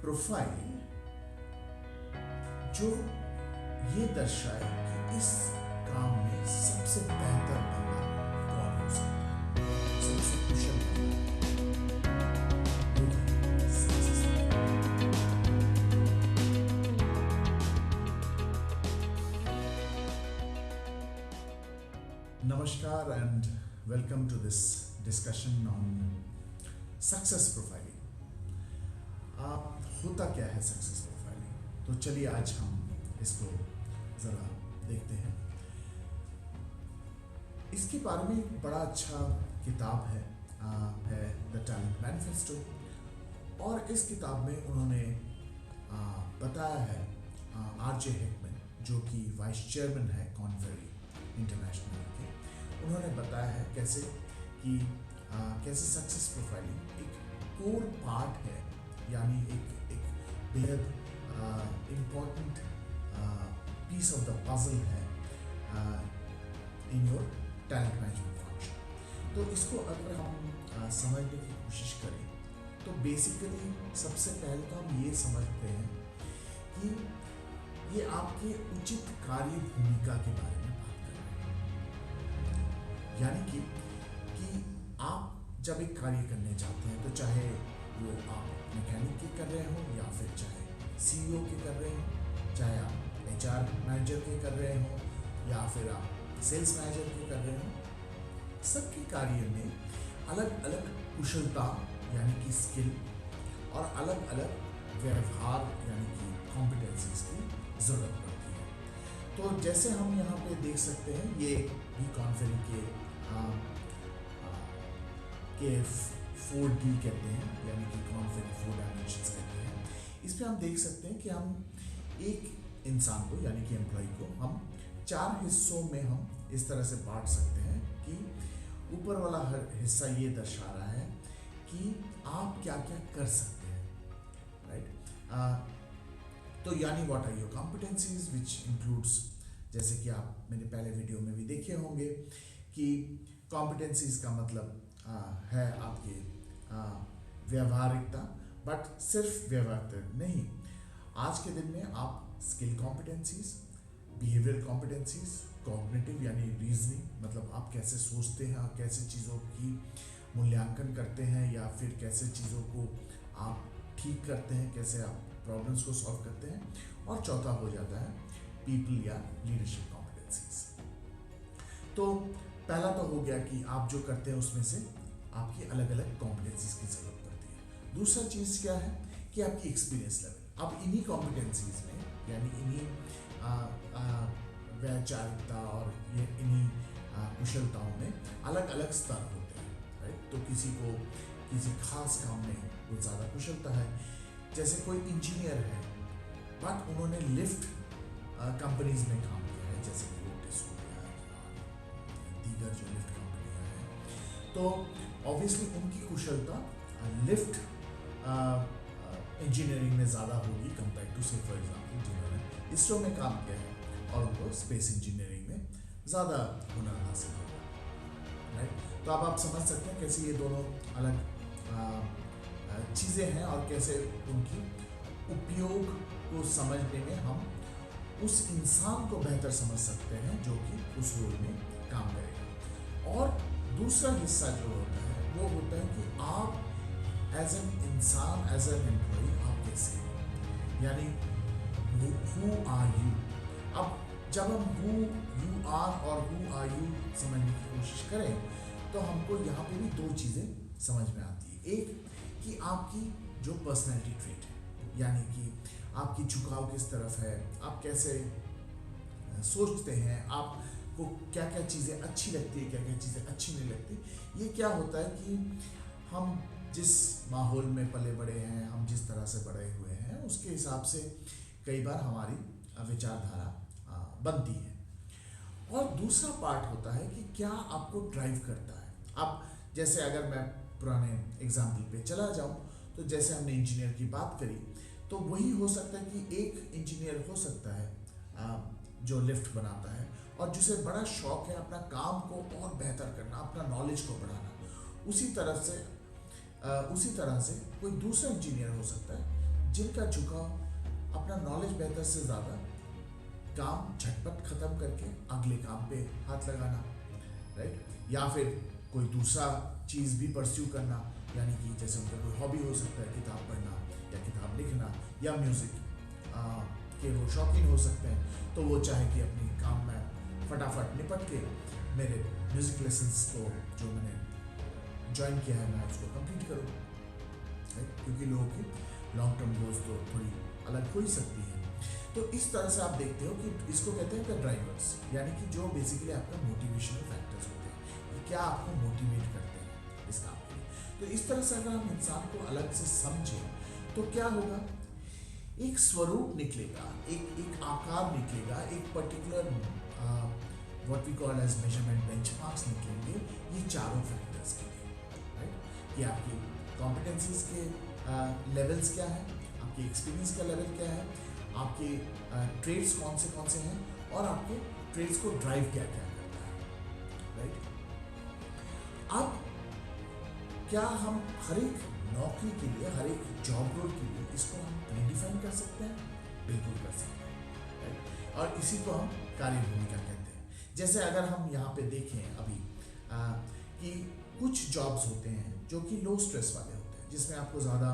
Profile जो ये दर्शाए कि इस काम में सबसे बेहतर बंदा कौन हो सकता है, सबसे कुशल बंदा, वो है सक्सेसफुल। नमस्कार and welcome to this discussion on success profiling. होता क्या है सक्सेस प्रोफाइलिंग? तो चलिए आज हम इसको ज़रा देखते हैं। इसके बारे में एक बड़ा अच्छा किताब है द टैलेंट मैनिफेस्टो, और इस किताब में उन्होंने बताया है आरजे हेकमैन, जो कि वाइस चेयरमैन है कॉर्न फेरी इंटरनेशनल के, उन्होंने बताया है कैसे सक्सेस प्रोफाइलिंग एक कोर पार्ट है, यानी एक बेहद important piece of the puzzle है in your talent management function. तो इसको अगर हम समझने की कोशिश करें तो बेसिकली सबसे पहले तो हम ये समझते हैं कि ये आपके उचित कार्य भूमिका के बारे में बात कर रहे हैं। यानी कि आप जब एक कार्य करने जाते हैं, तो चाहे वो आप मैकेनिक के कर रहे हो, या फिर चाहे सीईओ के कर रहे हो, चाहे आप एचआर मैनेजर के कर रहे हो, या फिर आप सेल्स मैनेजर के कर रहे हो, सबके कार्य में अलग अलग कुशलता यानी कि स्किल और अलग अलग व्यवहार यानी कि कॉम्पिटेंसीज की ज़रूरत पड़ती है। तो जैसे हम यहाँ पे देख सकते हैं, ये भी कॉर्न फेरी के 4D कहते हैं, यानी कि कॉर्न फेरी 4 डायमेंशंस कहते हैं। इस पे हम देख सकते हैं कि हम एक इंसान को यानी कि एम्प्लॉय को हम 4 हिस्सों में हम इस तरह से बांट सकते हैं कि ऊपर वाला हर हिस्सा ये दर्शा रहा है कि आप क्या क्या कर सकते हैं, राइट? तो यानी what are your competencies which includes, जैसे कि आप मेरे पहले वीडियो में भी देखे होंगे कि कॉम्पिटेंसीज का मतलब है आपकी व्यवहारिकता, बट सिर्फ व्यवहारिकता नहीं। आज के दिन में आप skill competencies, behaviour competencies, cognitive यानी रीजनिंग, मतलब आप कैसे सोचते हैं, कैसे चीज़ों की मूल्यांकन करते हैं, या फिर कैसे चीज़ों को आप ठीक करते हैं, कैसे आप प्रॉब्लम्स को सॉल्व करते हैं, और चौथा हो जाता है पीपल या लीडरशिप कॉम्पिटेंसीज। तो पहला तो हो गया कि आप जो करते हैं उसमें से आपकी अलग अलग कॉम्पिटेंसीज की जरूरत पड़ती है। दूसरा चीज़ क्या है कि आपकी एक्सपीरियंस लेवल। अब इन्हीं कॉम्पिटेंसीज में यानी इन्हीं वैचारिकता और ये इन्हीं कुशलताओं में अलग अलग स्तर होते हैं, राइट? तो किसी को किसी खास काम में वो ज़्यादा कुशलता है। जैसे कोई इंजीनियर है बट उन्होंने लिफ्ट कंपनीज में काम किया है, जैसे कि ओटिस हो गया, दीगर जो लिफ्ट कंपनियां हैं, तो ऑब्वियसली उनकी कुशलता लिफ्ट इंजीनियरिंग में ज़्यादा होगी कंपेयर टू से फॉर एग्जाम्पल जिन्होंने इसरो में काम किया है और उनको स्पेस इंजीनियरिंग में ज़्यादा हुनर हासिल होगा, राइट? तो अब आप समझ सकते हैं कैसे ये दोनों अलग चीज़ें हैं और कैसे उनकी उपयोग को समझने में हम उस इंसान को बेहतर समझ सकते हैं जो कि उस रोल में काम करेगा। और दूसरा हिस्सा जो होता है वो होता है कि आप एज एन इंसान, एज एन एम्प्लॉय आप कैसे हैं, यानी हु आर यू। अब जब हम हु यू आर और हु आर यू समझने की कोशिश करें तो हमको यहाँ पे भी 2 चीज़ें समझ में आती है। एक कि आपकी जो पर्सनैलिटी ट्रेट है, यानी कि आपकी झुकाव किस तरफ है, आप कैसे सोचते हैं, आपको क्या क्या चीज़ें अच्छी लगती है, क्या क्या चीज़ें अच्छी नहीं लगती। ये क्या होता है कि हम जिस माहौल में पले बड़े हैं, हम जिस तरह से बड़े हुए हैं, उसके हिसाब से कई बार हमारी विचारधारा बनती है। और दूसरा पार्ट होता है कि क्या आपको ड्राइव करता है। अब जैसे अगर मैं पुराने एग्जाम्पल पे चला जाऊँ, तो जैसे हमने इंजीनियर की बात करी, तो वही हो सकता है कि एक इंजीनियर हो सकता है जो लिफ्ट बनाता है और जिसे बड़ा शौक है अपना काम को और बेहतर करना, अपना नॉलेज को बढ़ाना। उसी तरह से कोई दूसरा इंजीनियर हो सकता है जिनका झुकाव अपना नॉलेज बेहतर से ज़्यादा काम झटपट खत्म करके अगले काम पे हाथ लगाना, राइट, या फिर कोई दूसरा चीज़ भी परस्यू करना, यानी कि जैसे उनका कोई हॉबी हो सकता है किताब पढ़ना या किताब लिखना या म्यूज़िक के वो शौकीन हो सकते हैं, तो वो चाहे कि अपनी काम में फटाफट निपट के मेरे म्यूज़िक लेसन्स को जो मैंने ज्वाइन किया है मैं उसको कंप्लीट करूँ, राइट, क्योंकि लोगों की लॉन्ग टर्म गोल्स तो थोड़ी अलग हो ही सकती है। तो इस तरह से आप देखते हो कि इसको कहते हैं ड्राइवर्स, यानी कि जो बेसिकली आपका मोटिवेशनल फैक्टर्स होते हैं, कि क्या आपको मोटिवेट करते हैं इस काम के लिए। तो इस तरह से अगर हम इंसान को अलग से समझें तो क्या होगा, एक स्वरूप निकलेगा, एक आकार निकलेगा, एक particular what we call as measurement benchmarks निकलेंगे ये चारों फैक्टर्स के लिए, राइट, कि आपकी कॉम्पिटेंसीज के लेवल्स क्या है, आपके एक्सपीरियंस का लेवल क्या है, आपके ट्रेड्स कौन से हैं और आपके ट्रेड्स को ड्राइव क्या क्या करता है, राइट। अब क्या हम हर एक नौकरी के लिए, हर एक जॉब रोल के लिए इसको हम प्रीडिफाइन कर सकते हैं? बिल्कुल कर सकते हैं, राइट, और इसी को हम कार्य भूमिका कहते हैं। जैसे अगर हम यहाँ पे देखें अभी कि कुछ जॉब्स होते हैं जो कि लो स्ट्रेस वाले होते हैं, जिसमें आपको ज़्यादा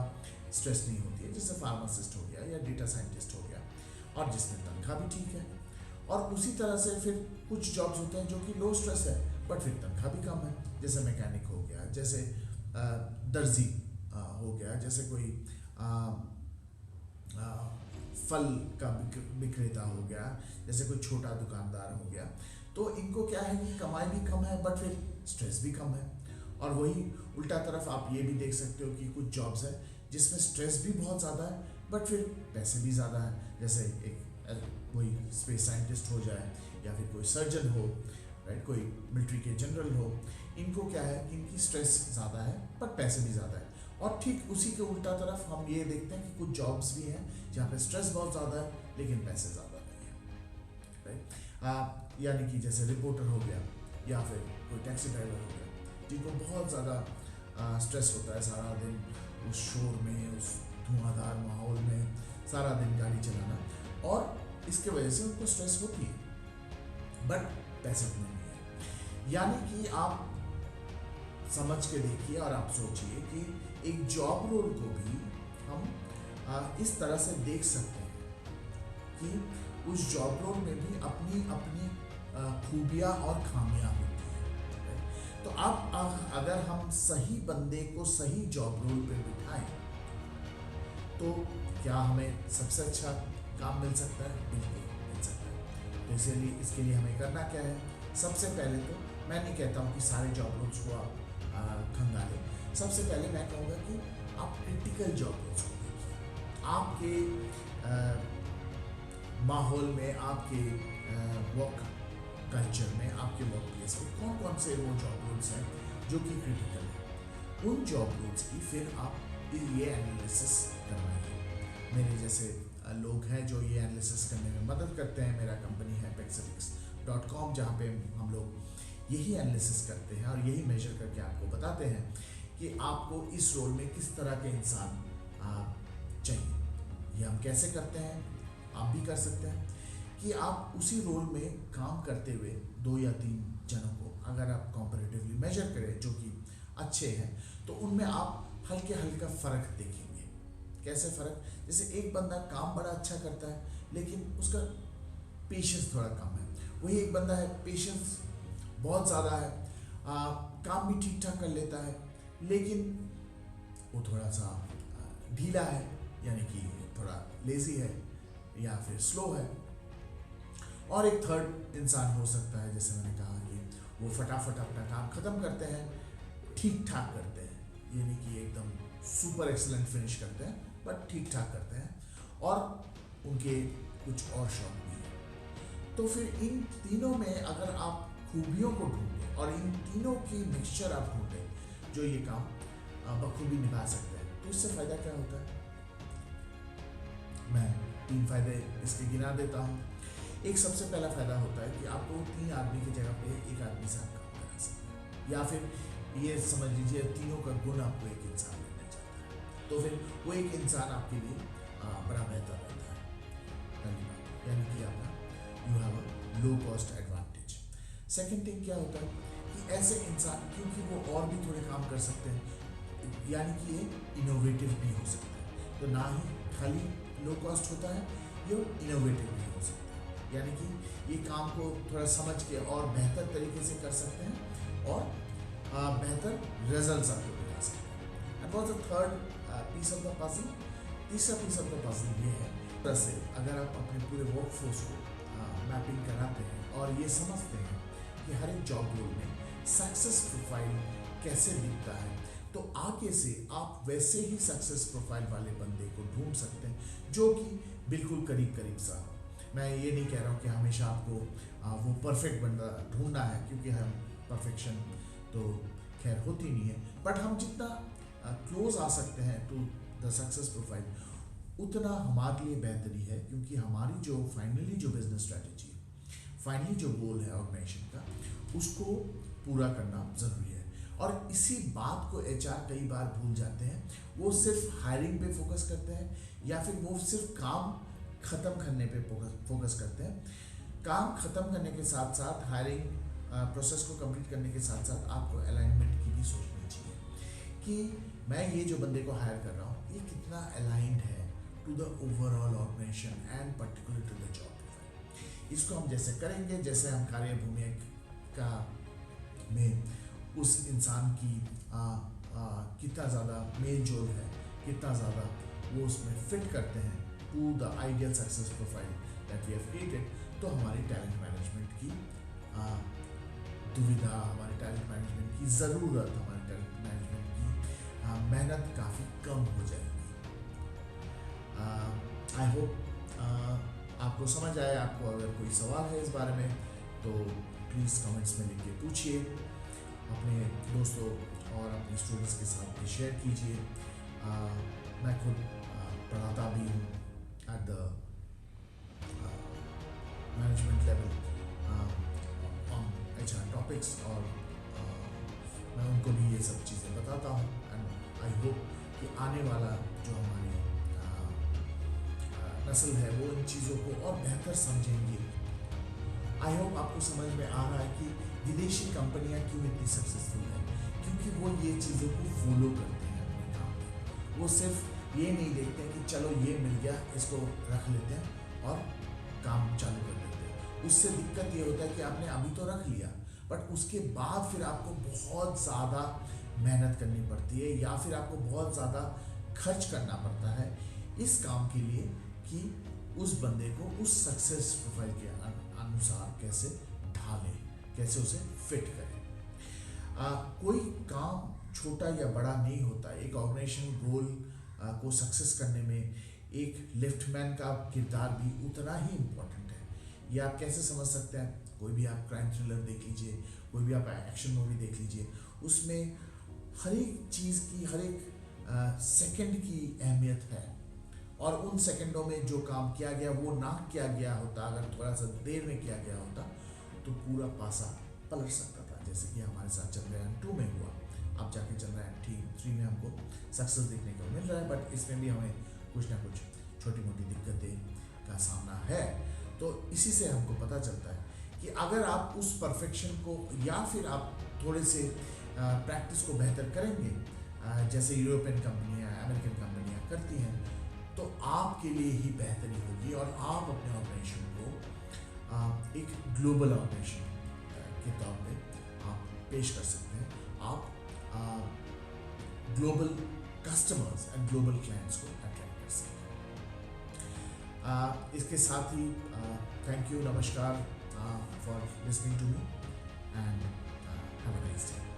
स्ट्रेस नहीं होती है, जैसे फार्मासिस्ट हो गया या डेटा साइंटिस्ट हो गया, और जिसमें तनख्वाह भी ठीक है। और उसी तरह से फिर कुछ जॉब्स होते हैं जो कि लो स्ट्रेस है बट फिर तनख्वाह भी कम है, जैसे मैकेनिक हो गया, जैसे दर्जी हो गया, जैसे कोई फल का विक्रेता हो गया, जैसे कोई छोटा दुकानदार हो गया। तो इनको क्या है कि कमाई भी कम है बट फिर स्ट्रेस भी कम है। और वही उल्टा तरफ आप ये भी देख सकते हो कि कुछ जॉब्स है जिसमें स्ट्रेस भी बहुत ज़्यादा है बट फिर पैसे भी ज़्यादा है, जैसे एक वही स्पेस साइंटिस्ट हो जाए या फिर कोई सर्जन हो, राइट, कोई मिलिट्री के जनरल हो। इनको क्या है कि इनकी स्ट्रेस ज़्यादा है पर पैसे भी ज़्यादा है। और ठीक उसी के उल्टा तरफ हम ये देखते हैं कि कुछ जॉब्स भी हैं जहाँ पे स्ट्रेस बहुत ज़्यादा है लेकिन पैसे ज़्यादा नहीं है, राइट। यानी कि जैसे रिपोर्टर हो गया या फिर कोई टैक्सी ड्राइवर हो गया, जिनको बहुत ज़्यादा स्ट्रेस होता है सारा दिन उस शोर में, उस धुआंधार माहौल में सारा दिन गाड़ी चलाना, और इसके वजह से उनको स्ट्रेस होती है बट पैसे उतने नहीं है। यानी कि आप समझ के देखिए और आप सोचिए कि एक जॉब रोल को भी हम इस तरह से देख सकते हैं कि उस जॉब रोल में भी अपनी अपनी खूबियाँ और खामियाँ होती हैं। तो अब अगर हम सही बंदे को सही जॉब रोल पे बिठाएं तो क्या हमें सबसे अच्छा काम मिल सकता है? बिल्कुल मिल सकता है। तो इसीलिए इसके लिए हमें करना क्या है? सबसे पहले तो मैं नहीं कहता हूँ कि सारे जॉब रोल्स को आप खंगालें। सबसे पहले मैं कहूँगा कि आप क्रिटिकल जॉब रोल्स को देखिए, आपके माहौल में, आपके वर्क कल्चर में, आपके वर्क प्लेस में कौन कौन से वो जॉब रोल्स हैं जो कि क्रिटिकल है। उन जॉब रोल्स की फिर आप ये एनालिसिस करवाइए। मेरे जैसे लोग हैं जो ये एनालिसिस करने में मदद करते हैं। मेरा कंपनी है pexelix.com, जहाँ पे हम लोग यही एनालिसिस करते हैं और यही मेजर करके आपको बताते हैं कि आपको इस रोल में किस तरह के इंसान चाहिए। ये हम कैसे करते हैं, आप भी कर सकते हैं कि आप उसी रोल में काम करते हुए 2 या 3 जनों को अगर आप कॉम्पैरेटिवली मेजर करें जो कि अच्छे हैं, तो उनमें आप हल्का फ़र्क देखेंगे। कैसे फ़र्क? जैसे एक बंदा काम बड़ा अच्छा करता है लेकिन उसका पेशेंस थोड़ा कम है, वही एक बंदा है पेशेंस बहुत ज़्यादा है, काम भी ठीक ठाक कर लेता है लेकिन वो थोड़ा सा ढीला है, यानी कि थोड़ा लेज़ी है या फिर स्लो है। और एक थर्ड इंसान हो सकता है, जैसे मैंने कहा कि वो फटाफट अपना काम ख़त्म करते हैं, ठीक ठाक करते हैं, यानी कि एकदम सुपर एक्सीलेंट फिनिश करते हैं बट ठीक ठाक करते हैं, और उनके कुछ और शौक भी हैं। तो फिर इन तीनों में अगर आप खूबियों को ढूंढें और इन तीनों की मिक्सचर आप ढूंढें जो ये काम बखूबी निभा सकते हैं, तो इससे फ़ायदा क्या होता है? मैं 3 फ़ायदे इसके गिना देता हूँ। एक सबसे पहला फ़ायदा होता है कि आपको 3 आदमी की जगह पे 1 आदमी से आप काम करा सकते हैं, या फिर ये समझ लीजिए तीनों का गुण आपको एक इंसान देना चाहता है, तो फिर वो एक इंसान आपके लिए बड़ा बेहतर रहता है। पहली बात यानी कि आपका you have a low cost advantage. Second thing क्या होता है कि ऐसे इंसान, क्योंकि वो और भी थोड़े काम कर सकते हैं, यानी कि ये इनोवेटिव भी हो सकता है। तो ना ही खाली लो कॉस्ट होता है, ये इनोवेटिव भी हो सकता है, यानी कि ये काम को थोड़ा समझ के और बेहतर तरीके से कर सकते हैं और बेहतर रिजल्ट्स आपको दिला सकते हैं। And what the third piece of the puzzle, तीसरा पीस ऑफ द पजल ये है, जैसे अगर आप अपने पूरे वर्क फोर्स को मैपिंग कराते हैं और ये समझते हैं कि हर एक जॉब रोल में सक्सेस प्रोफाइल कैसे दिखता है, तो आगे से आप वैसे ही सक्सेस प्रोफाइल वाले बंदे को ढूंढ सकते हैं जो कि बिल्कुल करीब करीब सा हो। मैं ये नहीं कह रहा हूँ कि हमेशा आपको वो परफेक्ट बंदा ढूंढना है, क्योंकि हम परफेक्शन तो खैर होती नहीं है, बट हम जितना क्लोज आ सकते हैं टू द सक्सेस प्रोफाइल उतना हमारे लिए बेहतरी है, क्योंकि हमारी जो फाइनली जो बिजनेस स्ट्रेटेजी है, फाइनली जो गोल है ऑर्गेनाइजेशन का, उसको पूरा करना ज़रूरी है। और इसी बात को एचआर कई बार भूल जाते हैं, वो सिर्फ हायरिंग पे फोकस करते हैं या फिर वो सिर्फ काम ख़त्म करने पे फोकस करते हैं। काम ख़त्म करने के साथ साथ हायरिंग प्रोसेस को कंप्लीट करने के साथ साथ आपको अलाइनमेंट की भी सोचनी चाहिए कि मैं ये जो बंदे को हायर कर रहा हूँ ये कितना अलाइंड है to the overall organisation and particular to the job profile. इसको हम जैसे करेंगे, जैसे हम कार्यभूमि का में उस इंसान की कितना ज़्यादा मेल जोल है, कितना ज़्यादा वो उसमें फिट करते हैं to the ideal success profile that we have created, तो हमारी टैलेंट मैनेजमेंट की दुविधा, हमारे टैलेंट मैनेजमेंट की ज़रूरत, हमारे टैलेंट मैनेजमेंट की मेहनत काफ़ी कम हो जाएगी। आई होप आपको समझ आए। आपको अगर कोई सवाल है इस बारे में तो प्लीज़ कमेंट्स में लिख के पूछिए, अपने दोस्तों और अपने स्टूडेंट्स के साथ भी शेयर कीजिए। मैं खुद पढ़ाता भी हूँ at the management level on HR topics, और मैं उनको भी ये सब चीज़ें बताता हूँ। एंड आई होप कि आने वाला जो हमारी नस्ल है वो इन चीज़ों को और बेहतर समझेंगे। आई होप आपको समझ में आ रहा है कि विदेशी कंपनियां क्यों इतनी सक्सेसफुल हैं, क्योंकि वो ये चीज़ों को फॉलो करते हैं अपने काम में। वो सिर्फ ये नहीं देखते हैं कि चलो ये मिल गया, इसको रख लेते हैं और काम चालू कर देते हैं। उससे दिक्कत ये होता है कि आपने अभी तो रख लिया, बट उसके बाद फिर आपको बहुत ज़्यादा मेहनत करनी पड़ती है या फिर आपको बहुत ज़्यादा खर्च करना पड़ता है इस काम के लिए कि उस बंदे को उस सक्सेस प्रोफाइल के अनुसार कैसे ढालें, कैसे उसे फिट करें। कोई काम छोटा या बड़ा नहीं होता। एक ऑर्गेनाइजेशन गोल को सक्सेस करने में एक लिफ्टमैन का किरदार भी उतना ही इम्पोर्टेंट है। ये आप कैसे समझ सकते हैं? कोई भी आप क्राइम थ्रिलर देख लीजिए, कोई भी आप एक्शन मूवी देख लीजिए, उसमें हर एक चीज़ की, हर एक सेकंड की अहमियत है, और उन सेकंडों में जो काम किया गया वो ना किया गया होता, अगर थोड़ा सा देर में किया गया होता तो पूरा पासा पलट सकता था, जैसे कि हमारे साथ चंद्रयान 2 में हुआ। अब जाके चंद्रयान 3 में हमको सक्सेस देखने को मिल रहा है, बट इसमें भी हमें कुछ ना कुछ छोटी मोटी दिक्कतें का सामना है। तो इसी से हमको पता चलता है कि अगर आप उस परफेक्शन को या फिर आप थोड़े से प्रैक्टिस को बेहतर करेंगे, जैसे यूरोपियन कंपनियां, अमेरिकन कंपनियां करती हैं, तो आपके लिए ही बेहतरी होगी और आप अपने ऑर्गेनाइजेशन को एक ग्लोबल ऑर्गेनाइजेशन के तौर पे आप पेश कर सकते हैं। आप global customers and global clients को अट्रैक्ट कर सकते हैं। इसके साथ ही थैंक यू, नमस्कार for listening to me and have a nice day.